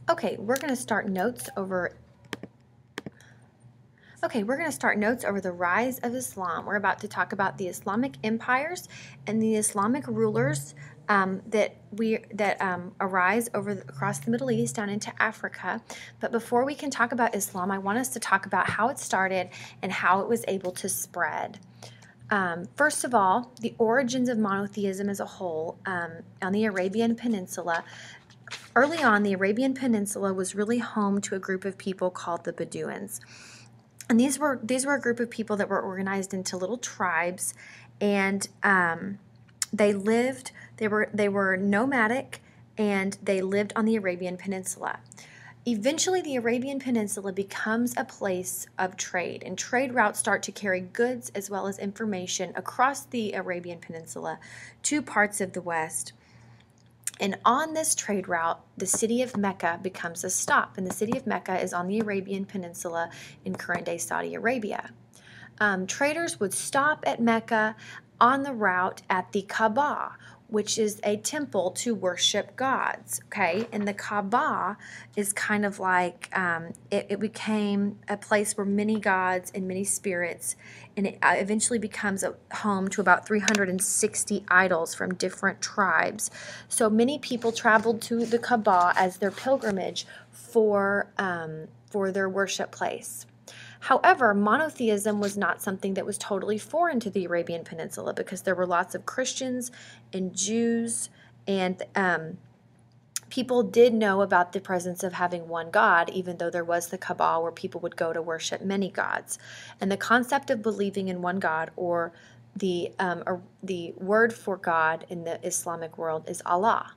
Okay, we're going to start notes over the rise of Islam. We're about to talk about the Islamic empires and the Islamic rulers that arise across the Middle East down into Africa. But before we can talk about Islam, I want us to talk about how it started and how it was able to spread. First of all, the origins of monotheism as a whole on the Arabian Peninsula. Early on, the Arabian Peninsula was really home to a group of people called the Bedouins. And these were a group of people that were organized into little tribes, and they were nomadic, and they lived on the Arabian Peninsula. Eventually, the Arabian Peninsula becomes a place of trade, and trade routes start to carry goods as well as information across the Arabian Peninsula to parts of the West. And on this trade route, the city of Mecca becomes a stop. And the city of Mecca is on the Arabian Peninsula in current-day Saudi Arabia. Traders would stop at Mecca on the route at the Kaaba, which is a temple to worship gods, okay? And the Kaaba is kind of like, it became a place where many gods and many spirits, and it eventually becomes a home to about 360 idols from different tribes. So many people traveled to the Kaaba as their pilgrimage for their worship place. However, monotheism was not something that was totally foreign to the Arabian Peninsula, because there were lots of Christians and Jews, and people did know about the presence of having one God, even though there was the Kaaba where people would go to worship many gods. And the concept of believing in one God, or the word for God in the Islamic world, is Allah.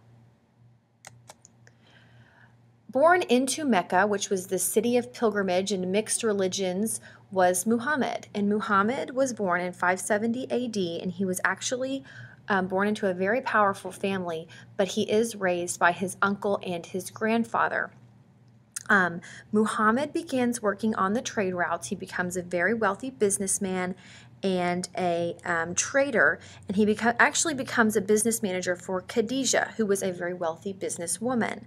Born into Mecca, which was the city of pilgrimage and mixed religions, was Muhammad. And Muhammad was born in 570 AD, and he was actually born into a very powerful family, but he is raised by his uncle and his grandfather. Muhammad begins working on the trade routes. He becomes a very wealthy businessman and a trader, and he actually becomes a business manager for Khadijah, who was a very wealthy businesswoman.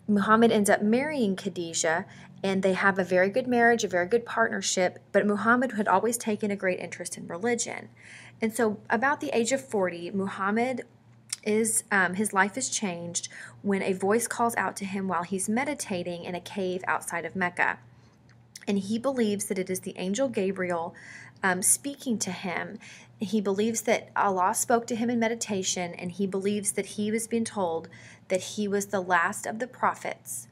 Muhammad ends up marrying Khadijah, and they have a very good marriage, a very good partnership, but Muhammad had always taken a great interest in religion. And so about the age of 40, Muhammad his life is changed when a voice calls out to him while he's meditating in a cave outside of Mecca. And he believes that it is the angel Gabriel speaking to him. He believes that Allah spoke to him in meditation, and he believes that he was being told that he was the last of the prophets.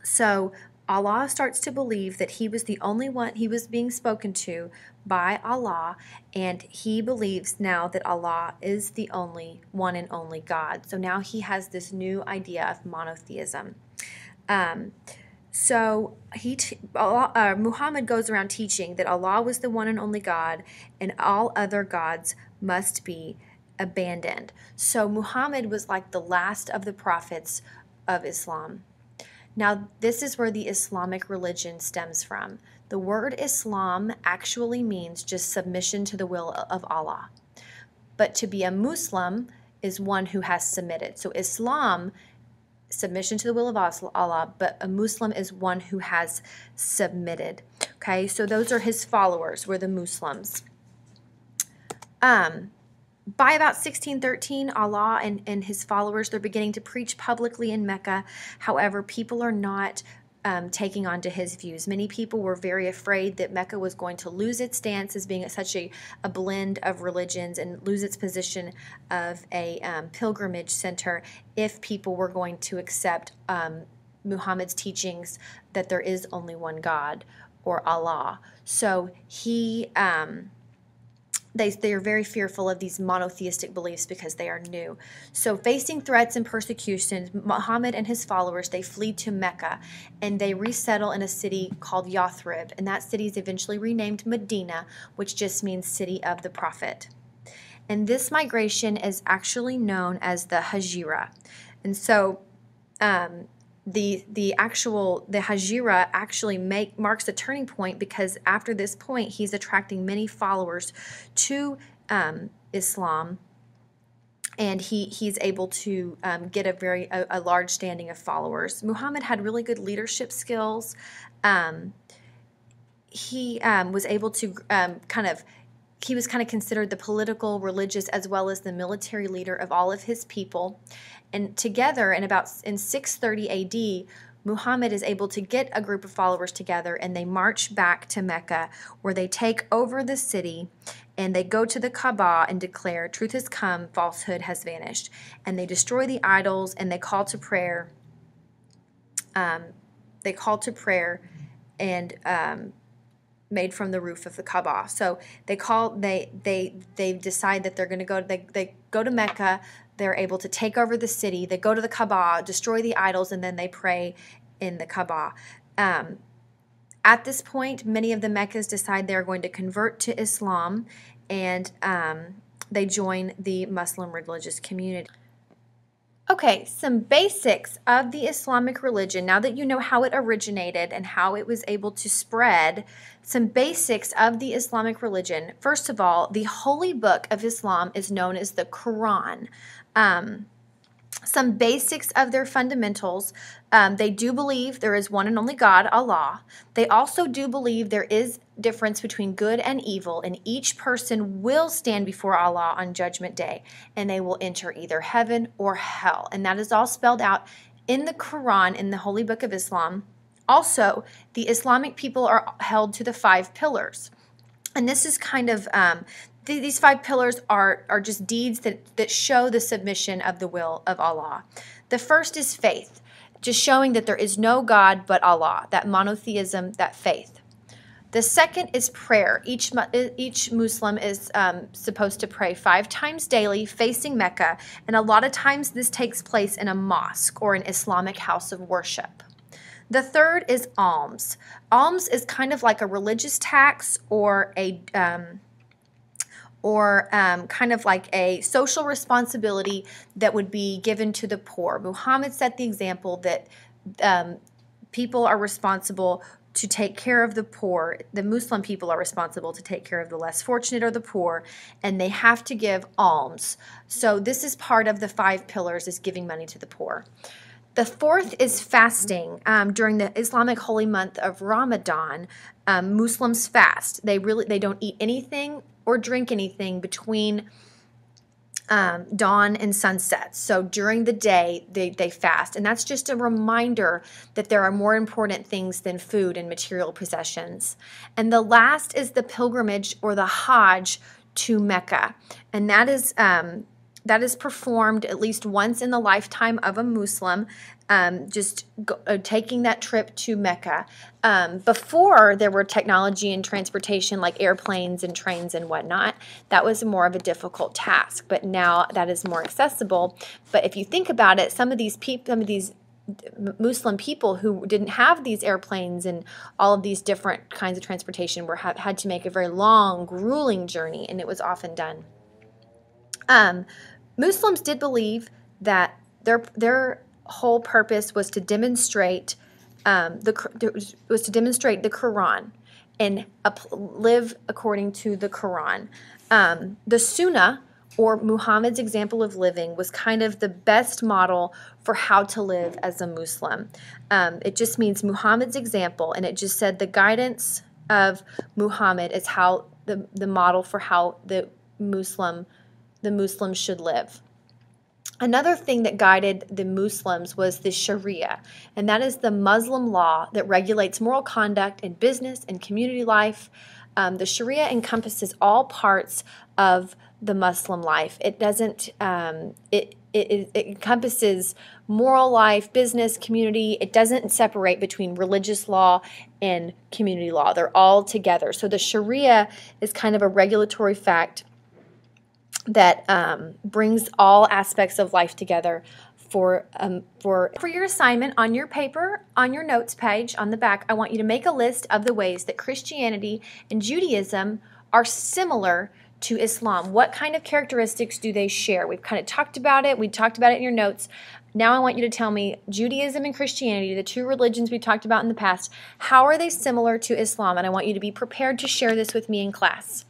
So Allah starts to believe that he was the only one, he was being spoken to by Allah, and he believes now that Allah is the only one and only God. So now he has this new idea of monotheism. So Muhammad goes around teaching that Allah was the one and only God, and all other gods must be abandoned. So Muhammad was like the last of the prophets of Islam. Now, this is where the Islamic religion stems from. The word Islam actually means just submission to the will of Allah. But to be a Muslim is one who has submitted. So Islam, submission to the will of Allah, but a Muslim is one who has submitted. Okay, so those are his followers, were the Muslims. By about 1613, Allah and his followers, they're beginning to preach publicly in Mecca. However, people are not taking on to his views. Many people were very afraid that Mecca was going to lose its stance as being such a blend of religions, and lose its position of a pilgrimage center if people were going to accept Muhammad's teachings that there is only one God, or Allah. So they are very fearful of these monotheistic beliefs because they are new. So facing threats and persecutions, Muhammad and his followers, they flee to Mecca, and they resettle in a city called Yathrib, and that city is eventually renamed Medina, which just means city of the prophet. And this migration is actually known as the Hijra. And so the Hijra actually marks a turning point, because after this point he's attracting many followers to Islam, and he's able to get a large standing of followers. Muhammad had really good leadership skills. He was able to he was kind of considered the political, religious, as well as the military leader of all of his people. And together, in 630 A.D., Muhammad is able to get a group of followers together, and they march back to Mecca, where they take over the city, and they go to the Kaaba and declare, "Truth has come, falsehood has vanished." And they destroy the idols, and they call to prayer. And made from the roof of the Kaaba. So they decide that they're going to go. They go to Mecca. They're able to take over the city. They go to the Kaaba, destroy the idols, and then they pray in the Kaaba. At this point, many of the Meccas decide they're going to convert to Islam, and they join the Muslim religious community. Okay, some basics of the Islamic religion. Now that you know how it originated and how it was able to spread, some basics of the Islamic religion. First of all, the holy book of Islam is known as the Quran. Some basics of their fundamentals. They do believe there is one and only God, Allah. They also do believe there is difference between good and evil, and each person will stand before Allah on Judgment Day, and they will enter either heaven or hell. And that is all spelled out in the Quran, in the Holy Book of Islam. Also, the Islamic people are held to the 5 pillars. And this is kind of, these 5 pillars are just deeds that show the submission of the will of Allah. The first is faith, just showing that there is no God but Allah, that monotheism, that faith. The second is prayer. Each Muslim is supposed to pray 5 times daily facing Mecca, and a lot of times this takes place in a mosque or an Islamic house of worship. The third is alms. Alms is kind of like a religious tax or kind of like a social responsibility that would be given to the poor. Muhammad set the example that people are responsible to take care of the poor. The Muslim people are responsible to take care of the less fortunate or the poor, and they have to give alms. So this is part of the 5 pillars, is giving money to the poor. The fourth is fasting. During the Islamic holy month of Ramadan, Muslims fast. They don't eat anything or drink anything between dawn and sunset. So during the day, they fast. And that's just a reminder that there are more important things than food and material possessions. And the last is the pilgrimage or the Hajj to Mecca. And that is performed at least once in the lifetime of a Muslim, taking that trip to Mecca. Before there were technology and transportation like airplanes and trains and whatnot, that was more of a difficult task. But now that is more accessible. But if you think about it, some of these Muslim people who didn't have these airplanes and all of these different kinds of transportation had to make a very long, grueling journey, and it was often done. Muslims did believe that their whole purpose was to demonstrate the Quran and live according to the Quran. The Sunnah, or Muhammad's example of living, was kind of the best model for how to live as a Muslim. It just means Muhammad's example, and it just said the guidance of Muhammad is how the model for how the Muslims should live. Another thing that guided the Muslims was the Sharia, and that is the Muslim law that regulates moral conduct in business and community life. The Sharia encompasses all parts of the Muslim life. It doesn't. It encompasses moral life, business, community. It doesn't separate between religious law and community law. They're all together. So the Sharia is kind of a regulatory fact that brings all aspects of life together. For your assignment on your paper, on your notes page, on the back, I want you to make a list of the ways that Christianity and Judaism are similar to Islam. What kind of characteristics do they share? We've kind of talked about it. We talked about it in your notes. Now I want you to tell me, Judaism and Christianity, the 2 religions we talked about in the past, how are they similar to Islam? And I want you to be prepared to share this with me in class.